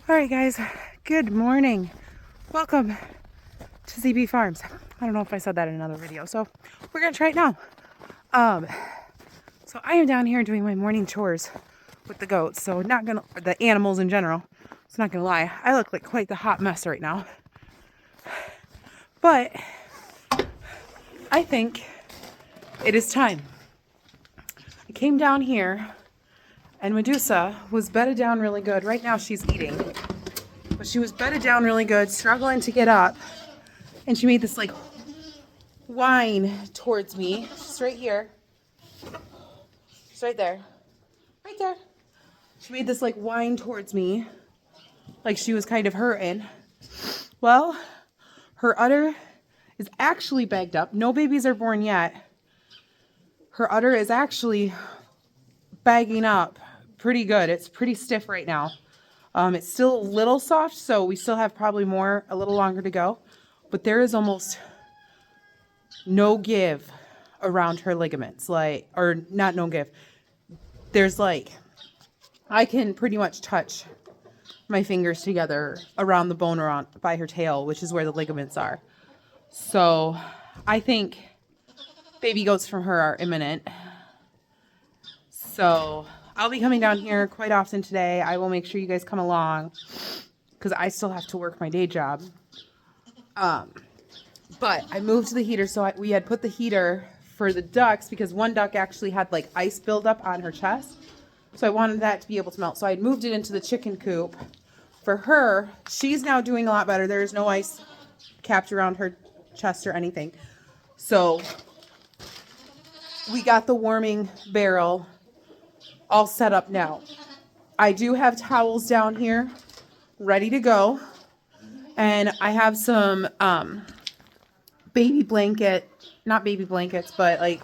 All right, guys, good morning. Welcome to Zbee Farms. I don't know if I said that in another video, so we're gonna try it now. So I am down here doing my morning chores with the goats, or the animals in general. So not gonna lie, I look like quite the hot mess right now. But I think it is time. I came down here and Medusa was bedded down really good. Right now she's eating. But she was bedded down really good, struggling to get up. And she made this like whine towards me. She's right here. She's right there. Right there. She made this like whine towards me. Like she was kind of hurting. Well, her udder is actually bagged up. No babies are born yet. Her udder is actually bagging up pretty good. It's pretty stiff right now. It's still a little soft, so we still have probably a little longer to go. But there is almost no give around her ligaments. Or not no give. There's I can pretty much touch my fingers together around the bone around by her tail, which is where the ligaments are. So I think baby goats from her are imminent. So I'll be coming down here quite often today. I will make sure you guys come along because I still have to work my day job. But I moved the heater, so we had put the heater for the ducks because one duck actually had ice buildup on her chest. So I wanted that to be able to melt. So I had moved it into the chicken coop. For her, she's now doing a lot better. There is no ice capped around her chest or anything. So we got the warming barrel all set up now. I do have towels down here ready to go. And I have some not baby blankets, but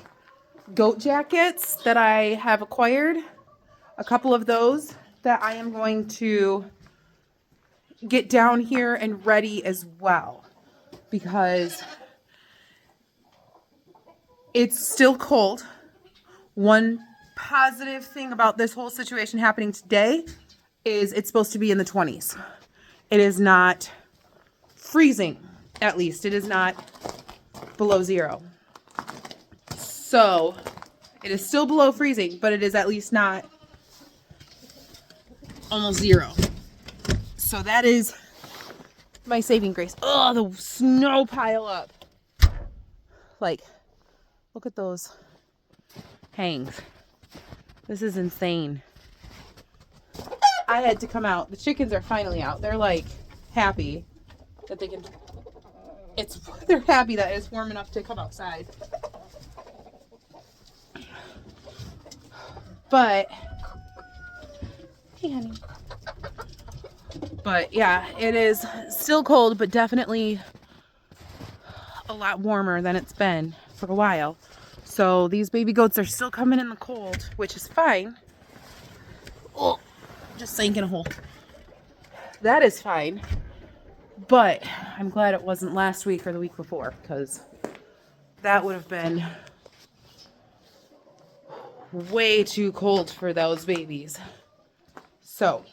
goat jackets that I have acquired. A couple of those that I am going to get down here and ready as well. Because it's still cold. One positive thing about this whole situation happening today is it's supposed to be in the 20s. It is not freezing, at least. It is not below zero. So it is still below freezing, but it is at least not almost zero. So that is my saving grace. Oh, the snow pile up. Look at those hangs. This is insane. I had to come out. The chickens are finally out. They're happy that they can. They're happy that it's warm enough to come outside. But, hey honey. But yeah, it is still cold, but definitely a lot warmer than it's been for a while. So these baby goats are still coming in the cold, which is fine. Oh, just sank in a hole. That is fine. But I'm glad it wasn't last week or the week before, because that would have been way too cold for those babies. So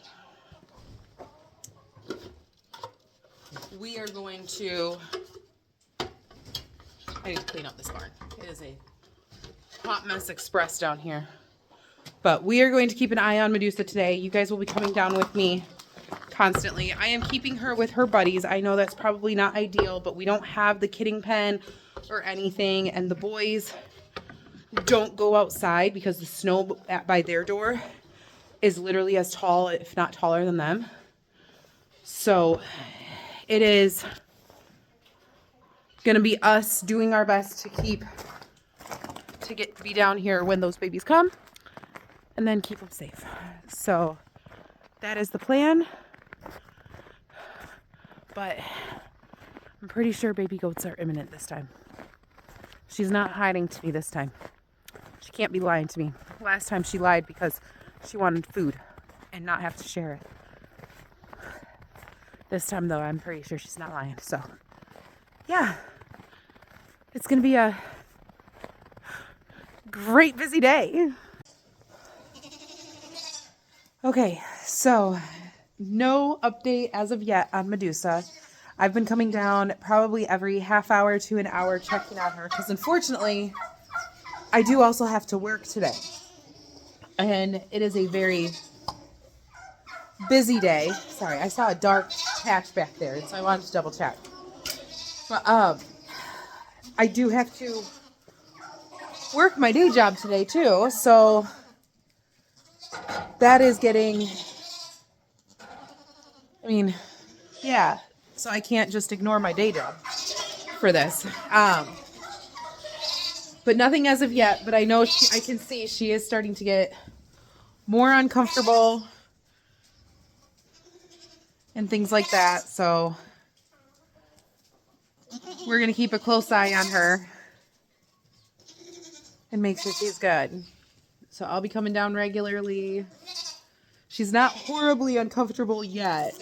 we are going to, I need to clean up this barn. It is a hot mess express down here. But we are going to keep an eye on Medusa today. You guys will be coming down with me constantly. I am keeping her with her buddies. I know that's probably not ideal, but we don't have the kidding pen or anything. And the boys don't go outside because the snow by their door is literally as tall, if not taller than them. So it is going to be us doing our best to be down here when those babies come and then keep them safe. So that is the plan. But I'm pretty sure baby goats are imminent this time. She's not hiding to me this time. She can't be lying to me. Last time she lied because she wanted food and not have to share it. This time though, I'm pretty sure she's not lying. So yeah, it's gonna be a great busy day. Okay, so no update as of yet on Medusa. I've been coming down probably every half hour to an hour checking on her because unfortunately I do also have to work today. And it is a very busy day. Sorry, I saw a dark patch back there, so I wanted to double check. But I do have to work my day job today too, so that is getting, I mean, yeah, so I can't just ignore my day job for this. But nothing as of yet, but I know I can see she is starting to get more uncomfortable and things like that, so we're going to keep a close eye on her and make sure she's good. So I'll be coming down regularly. She's not horribly uncomfortable yet,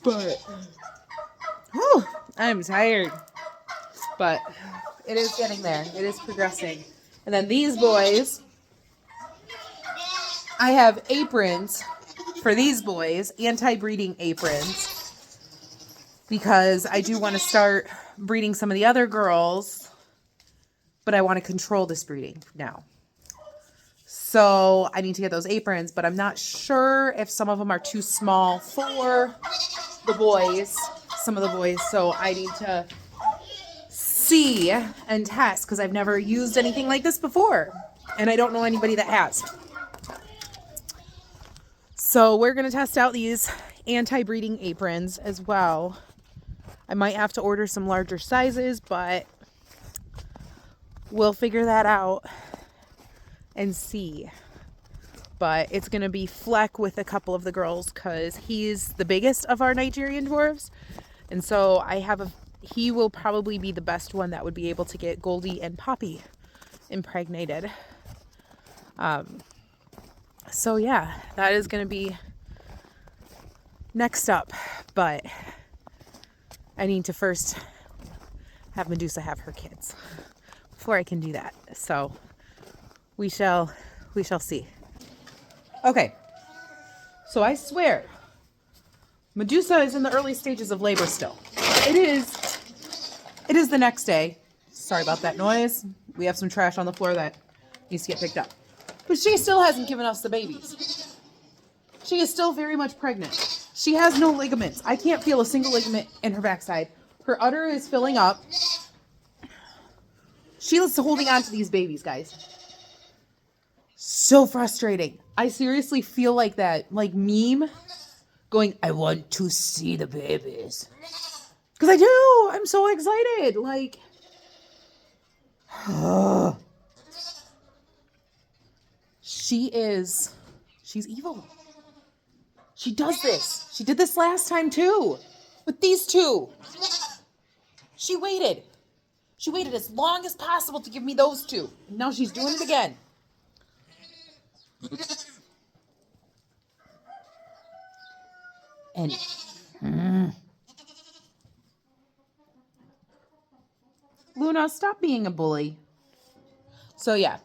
but whew, I'm tired. But it is getting there. It is progressing. And then these boys, I have aprons for these boys, anti-breeding aprons, because I do want to start breeding some of the other girls, but I want to control this breeding now. So I need to get those aprons, but I'm not sure if some of them are too small for the boys, some of the boys. So I need to see and test because I've never used anything like this before. And I don't know anybody that has. So we're going to test out these anti-breeding aprons as well. I might have to order some larger sizes, but we'll figure that out and see. But it's going to be Fleck with a couple of the girls because he's the biggest of our Nigerian dwarves. And so he will probably be the best one that would be able to get Goldie and Poppy impregnated. So yeah, that is going to be next up. But I need to first have Medusa have her kids before I can do that. So we shall see. Okay. So I swear, Medusa is in the early stages of labor still. It is the next day. Sorry about that noise. We have some trash on the floor that needs to get picked up. But she still hasn't given us the babies. She is still very much pregnant. She has no ligaments. I can't feel a single ligament in her backside. Her udder is filling up. Sheila's holding on to these babies, guys. So frustrating. I seriously feel like that, like meme going, I want to see the babies. Because I do. I'm so excited. Like, she's evil. She does this. She did this last time too. With these two. She waited. She waited as long as possible to give me those two. And now she's doing it again. And Luna, stop being a bully. So yeah.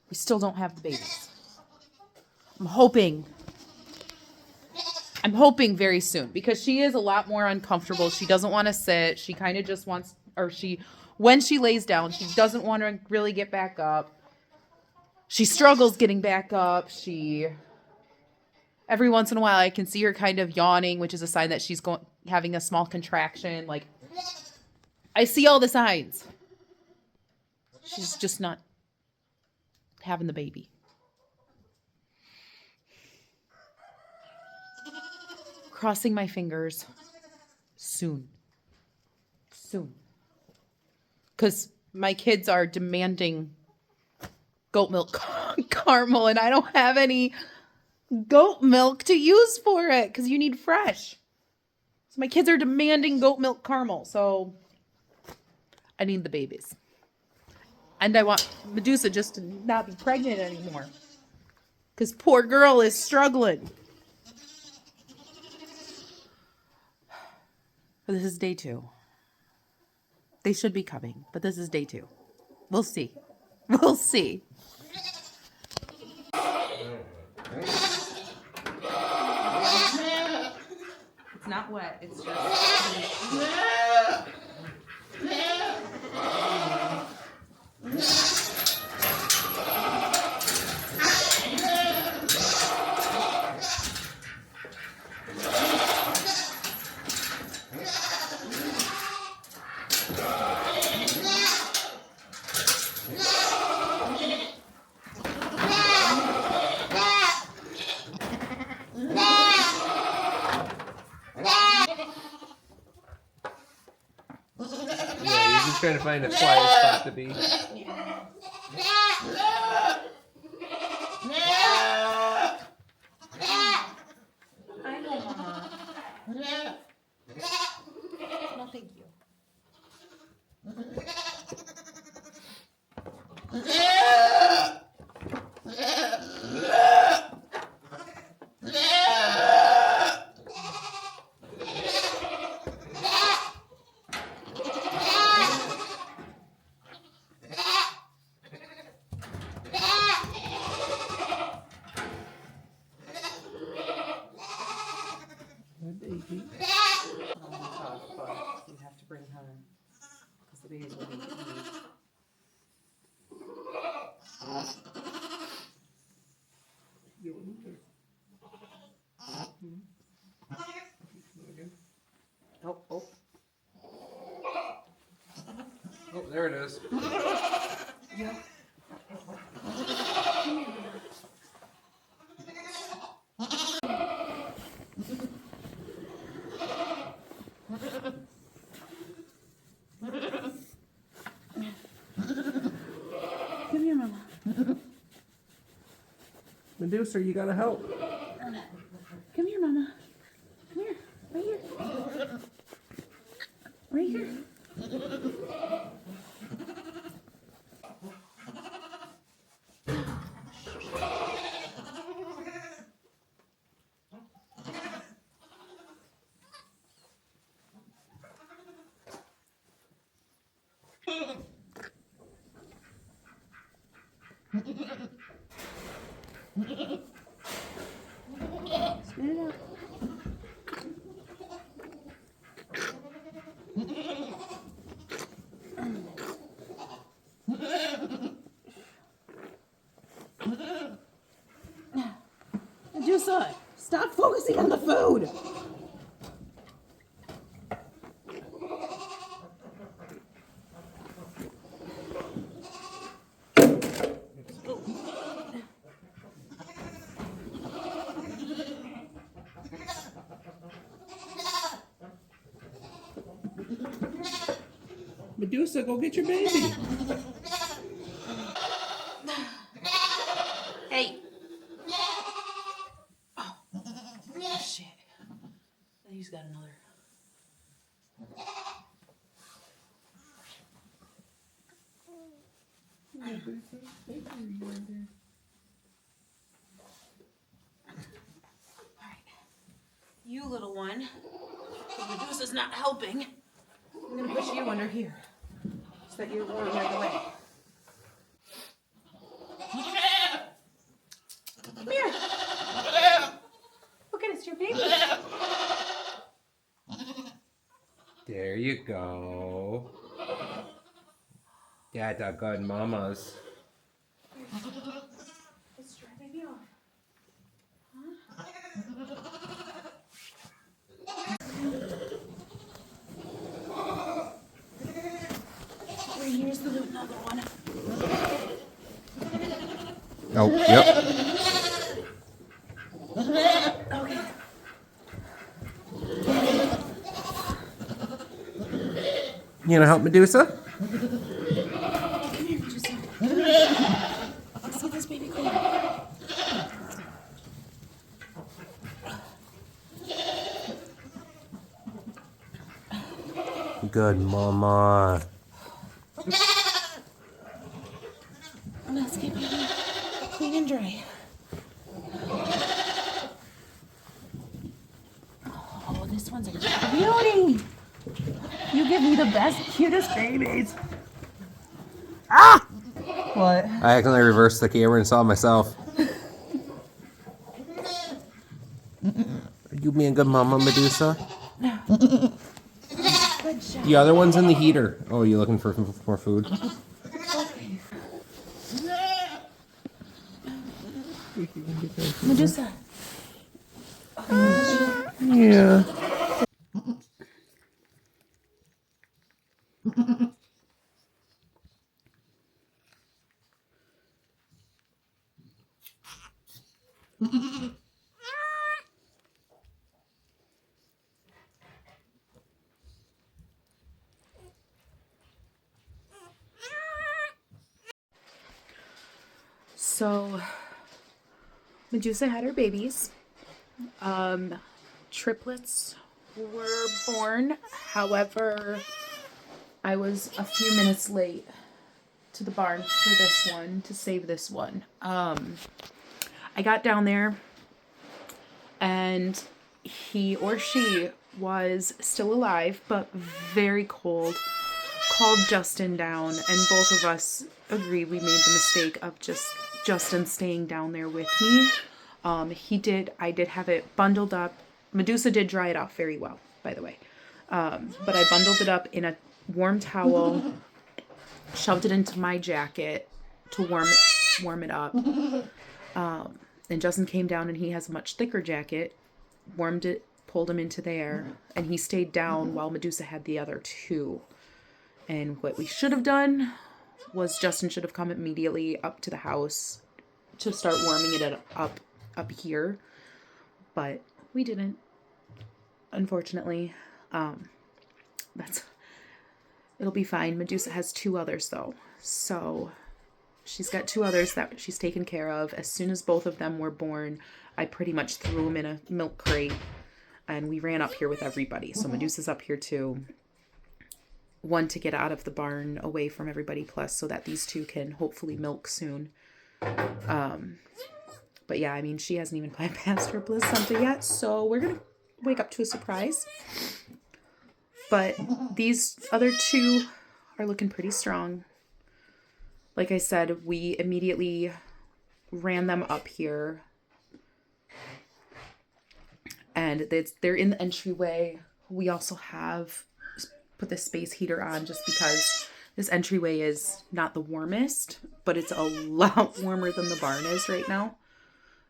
We still don't have the babies. I'm hoping very soon because she is a lot more uncomfortable. She doesn't want to sit. She kind of just wants, when she lays down, she doesn't want to really get back up. She struggles getting back up. Every once in a while I can see her kind of yawning, which is a sign that she's having a small contraction. Like, I see all the signs. She's just not having the baby. Crossing my fingers. Soon. Because my kids are demanding goat milk caramel, and I don't have any goat milk to use for it because you need fresh. So my kids are demanding goat milk caramel, so I need the babies. And I want Medusa just to not be pregnant anymore because poor girl is struggling. But this is day 2. They should be coming, but this is day 2. We'll see. not wet. It's just... Yeah, he's just trying to find a quiet spot to be. I know, Mama. No, thank you. Good baby. Tough, but you have to bring her because the baby's going to eat. Oh, oh. Oh, there it is. Yeah. Come here, Mama. Medusa, you gotta help. Come here, Mama. Come here. Right here. Right here. Spit it out. Medusa, stop focusing on the food. Medusa, go get your baby. Hey. Oh, shit. He's got another. Alright. You little one. Medusa's not helping. I'm gonna push you under here so that you're warm right away. Come here. Look at us, your baby. There you go. Yeah, the good mamas. Let's try baby on. Huh? Here's the another one. Oh, yep. Okay. You gonna help Medusa? Come here, Medusa. Let's see this baby clean. Good mama. Let's get baby clean and dry. Oh, this one's a cutie. You give me the best, cutest babies. Ah! What? I accidentally reversed the camera and saw myself. Are you being a good mama, Medusa? Good job. The other one's in the heater. Oh, you looking for more food? Medusa. Yeah. So, Medusa had her babies. Triplets were born. However, I was a few minutes late to the barn for this one, to save this one. I got down there and he or she was still alive, but very cold. Called Justin down, and both of us agreed we made the mistake of just Justin staying down there with me. I did have it bundled up. Medusa did dry it off very well, by the way. But I bundled it up in a warm towel, shoved it into my jacket to warm it up. And Justin came down, and he has a much thicker jacket, warmed it, pulled him into there, and he stayed down while Medusa had the other two. And what we should have done was Justin should have come immediately up to the house to start warming it up here. But we didn't, unfortunately. It'll be fine. Medusa has two others though. So she's got two others that she's taken care of. As soon as both of them were born, I pretty much threw them in a milk crate and we ran up here with everybody. So Medusa's up here too. One, to get out of the barn away from everybody, plus so that these two can hopefully milk soon. But yeah, I mean, she hasn't even past her placenta yet, so we're gonna wake up to a surprise. But these other two are looking pretty strong. Like I said, we immediately ran them up here. And they're in the entryway. We also have put the space heater on just because this entryway is not the warmest, but it's a lot warmer than the barn is right now.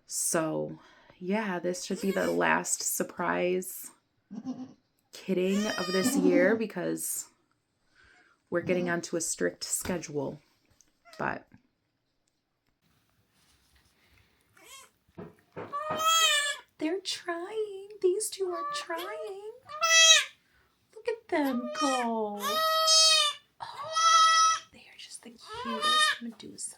So yeah, this should be the last surprise kidding of this year because we're getting onto a strict schedule. But they're trying. These two are trying. Look at them go. Oh, they are just the cutest Medusa.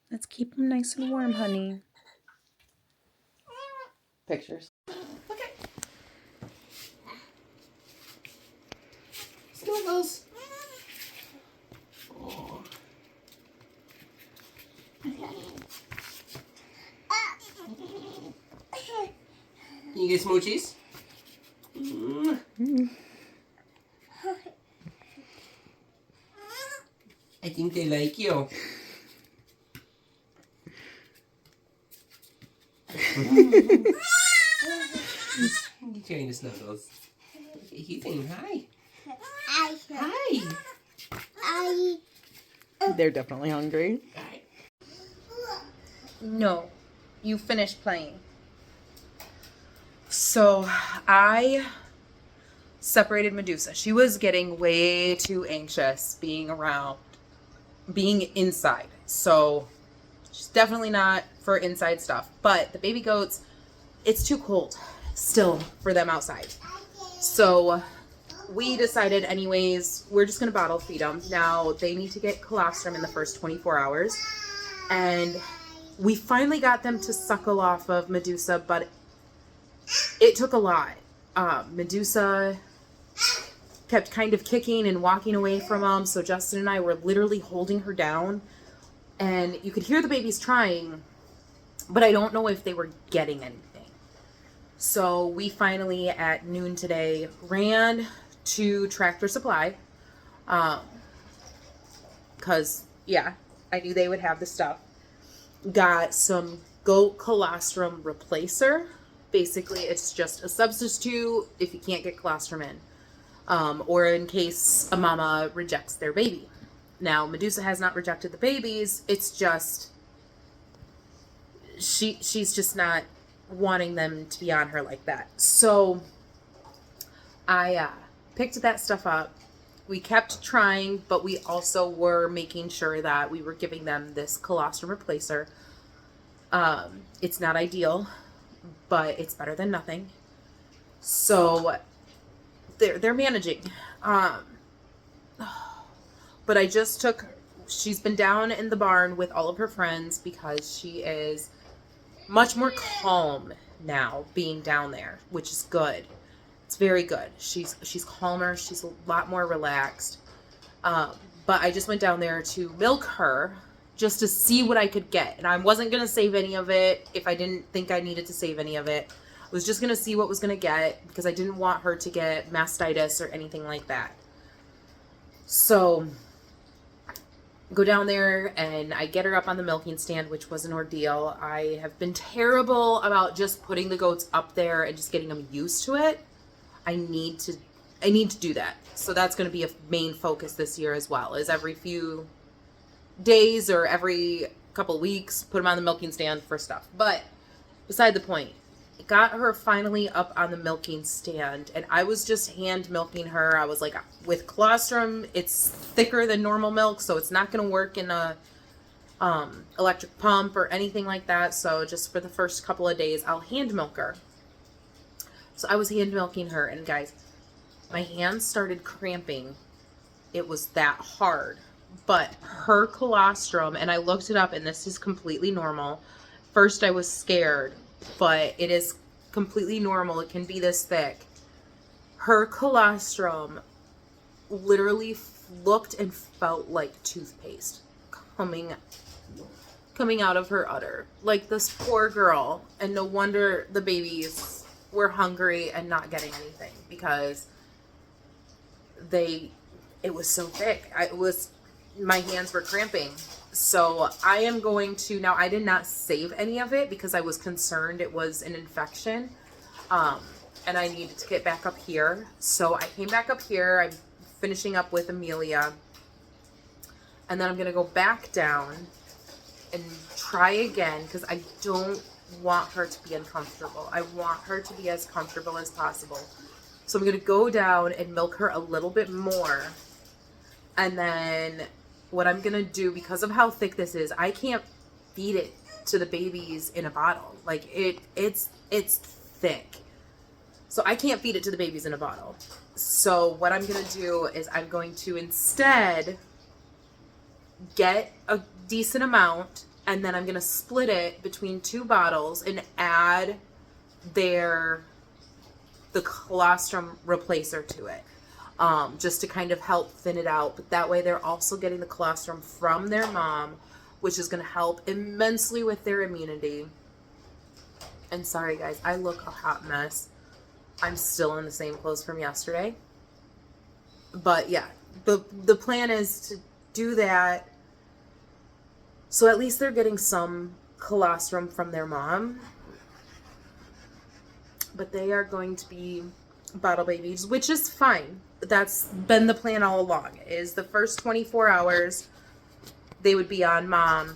Let's keep them nice and warm, honey. Pictures. Okay. Snuggles. Oh. Can you get smoochies? I think they like you. He's trying to snuggles. He's saying hi. Hi. Hi. They're definitely hungry. No, you finished playing. So I separated Medusa. She was getting way too anxious being inside. So she's definitely not for inside stuff. But the baby goats, it's too cold still for them outside. So we decided anyways, we're just going to bottle feed them. Now they need to get colostrum in the first 24 hours. And we finally got them to suckle off of Medusa, but it took a lot. Medusa kept kind of kicking and walking away from them. So Justin and I were literally holding her down. And you could hear the babies trying, but I don't know if they were getting anything. So we finally at noon today ran to Tractor Supply. Cause yeah, I knew they would have the stuff. Got some goat colostrum replacer. Basically, it's just a substitute if you can't get colostrum in. Or in case a mama rejects their baby. Now, Medusa has not rejected the babies. It's just, she's just not wanting them to be on her like that. So I picked that stuff up. We kept trying, but we also were making sure that we were giving them this colostrum replacer. It's not ideal, but it's better than nothing. So they're managing. But I just took, she's been down in the barn with all of her friends because she is much more calm now being down there, which is good. It's very good. She's calmer. She's a lot more relaxed. But I just went down there to milk her just to see what I could get. And I wasn't going to save any of it if I didn't think I needed to save any of it. I was just going to see what was going to get because I didn't want her to get mastitis or anything like that. So go down there and I get her up on the milking stand, which was an ordeal. I have been terrible about just putting the goats up there and just getting them used to it. I need to do that. So that's going to be a main focus this year as well, is every few days or every couple weeks, put them on the milking stand for stuff. But beside the point, I got her finally up on the milking stand and I was just hand milking her. I was like, with colostrum, it's thicker than normal milk, so it's not going to work in a electric pump or anything like that. So just for the first couple of days, I'll hand milk her. So I was hand milking her, and guys, my hands started cramping. It was that hard. But her colostrum, and I looked it up, and this is completely normal. First, I was scared, but it is completely normal. It can be this thick. Her colostrum literally looked and felt like toothpaste coming out of her udder. Like, this poor girl. And no wonder the babies were hungry and not getting anything because it was so thick. My hands were cramping. So I am going to, now I did not save any of it because I was concerned it was an infection. And I needed to get back up here. So I came back up here. I'm finishing up with Amelia. And then I'm going to go back down and try again because I don't want her to be uncomfortable. I want her to be as comfortable as possible. So I'm going to go down and milk her a little bit more. And then what I'm going to do, because of how thick this is, I can't feed it to the babies in a bottle. Like it's thick. So I can't feed it to the babies in a bottle. So what I'm going to do is I'm going to instead get a decent amount, and then I'm going to split it between 2 bottles and add the colostrum replacer to it. Just to kind of help thin it out. But that way they're also getting the colostrum from their mom, which is going to help immensely with their immunity. And sorry guys, I look a hot mess. I'm still in the same clothes from yesterday. But yeah, the plan is to do that. So at least they're getting some colostrum from their mom. But they are going to be bottle babies, which is fine. That's been the plan all along, is the first 24 hours they would be on mom,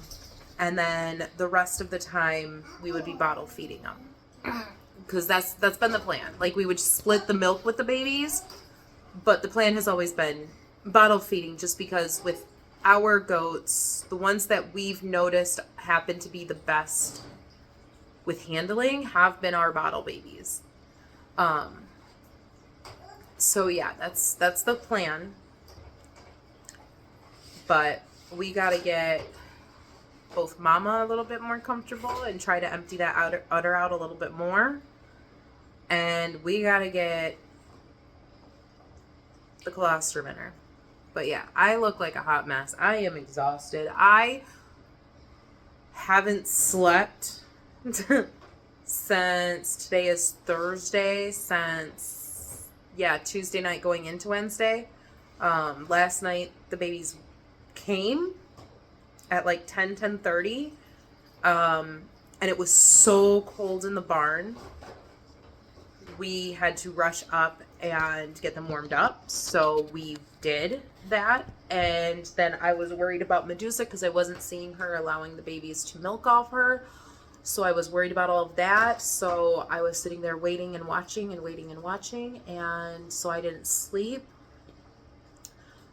and then the rest of the time we would be bottle feeding them. Because that's been the plan. Like, we would split the milk with the babies, but the plan has always been bottle feeding, just because with our goats, the ones that we've noticed happen to be the best with handling have been our bottle babies. So yeah, that's the plan. But we gotta get both mama a little bit more comfortable and try to empty that udder out a little bit more. And we gotta get the colostrum in her. But yeah, I look like a hot mess. I am exhausted. I haven't slept since today is Thursday, since, yeah, Tuesday night going into Wednesday. Last night the babies came at like 10:30. And it was so cold in the barn. We had to rush up and get them warmed up. So we did that. And then I was worried about Medusa because I wasn't seeing her allowing the babies to milk off her. So I was worried about all of that. So I was sitting there waiting and watching and waiting and watching. And so I didn't sleep.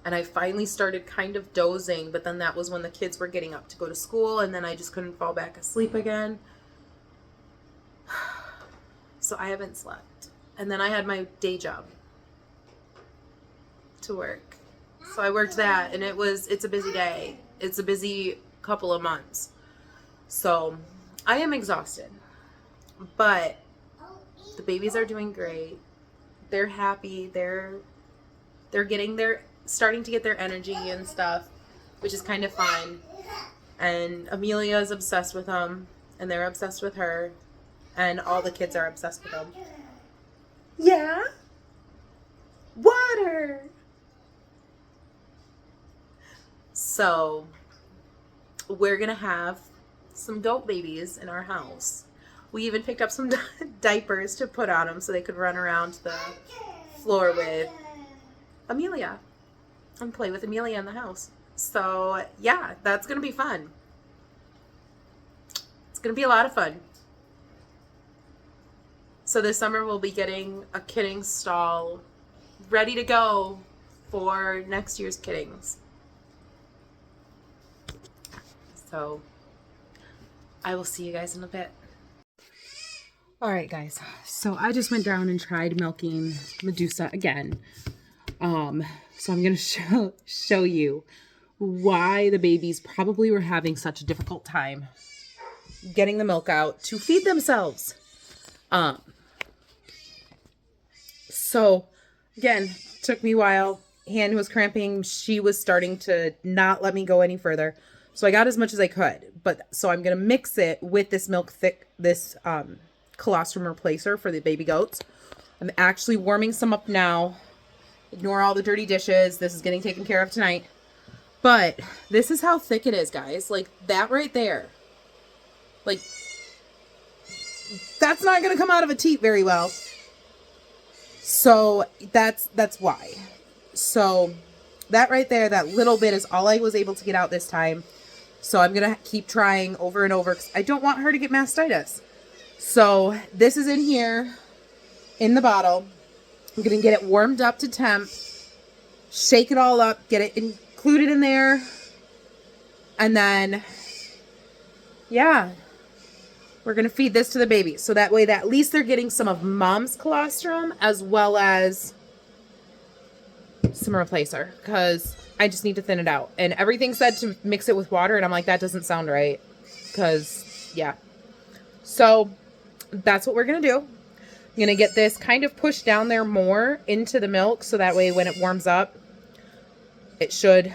And I finally started kind of dozing, but then that was when the kids were getting up to go to school, and then I just couldn't fall back asleep again. So I haven't slept. And then I had my day job to work. So I worked that, and it's a busy day. It's a busy couple of months. So I am exhausted. But the babies are doing great. They're happy. They're starting to get their energy and stuff, which is kind of fun. And Amelia is obsessed with them, and they're obsessed with her, and all the kids are obsessed with them. Yeah? Water! So, we're gonna have some goat babies in our house. We even picked up some diapers to put on them so they could run around the floor with Amelia and play with Amelia in the house. So yeah, that's gonna be fun. It's gonna be a lot of fun. So this summer we'll be getting a kidding stall ready to go for next year's kiddings. So I will see you guys in a bit. All right, guys. So I just went down and tried milking Medusa again. So I'm going to show you why the babies probably were having such a difficult time getting the milk out to feed themselves. So again, took me a while. Hand was cramping. She was starting to not let me go any further. So I got as much as I could, so I'm going to mix it with this colostrum replacer for the baby goats. I'm actually warming some up now. Ignore all the dirty dishes. This is getting taken care of tonight. But this is how thick it is, guys. Like that right there. Like that's not going to come out of a teat very well. So that's why. So that right there, that little bit is all I was able to get out this time. So I'm going to keep trying over and over because I don't want her to get mastitis. So this is in here in the bottle. I'm going to get it warmed up to temp, shake it all up, get it included in there. And then, yeah, we're going to feed this to the baby. So that way, at least they're getting some of mom's colostrum as well as some replacer because I just need to thin it out. And everything said to mix it with water. And I'm like, that doesn't sound right because, yeah. So that's what we're going to do. I'm going to get this kind of pushed down there more into the milk so that way when it warms up, it should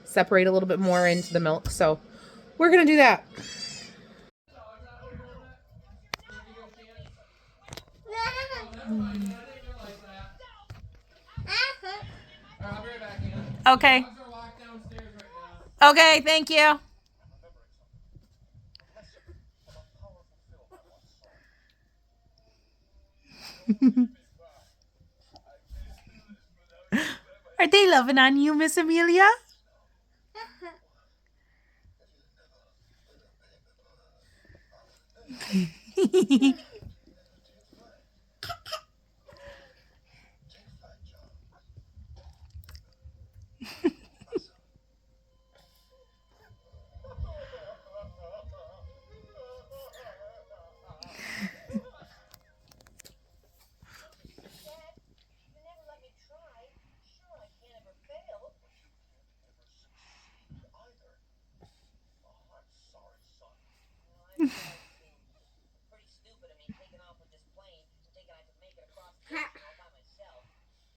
separate a little bit more into the milk. So we're going to do that. Okay. Okay, thank you. Are they loving on you, Miss Amelia?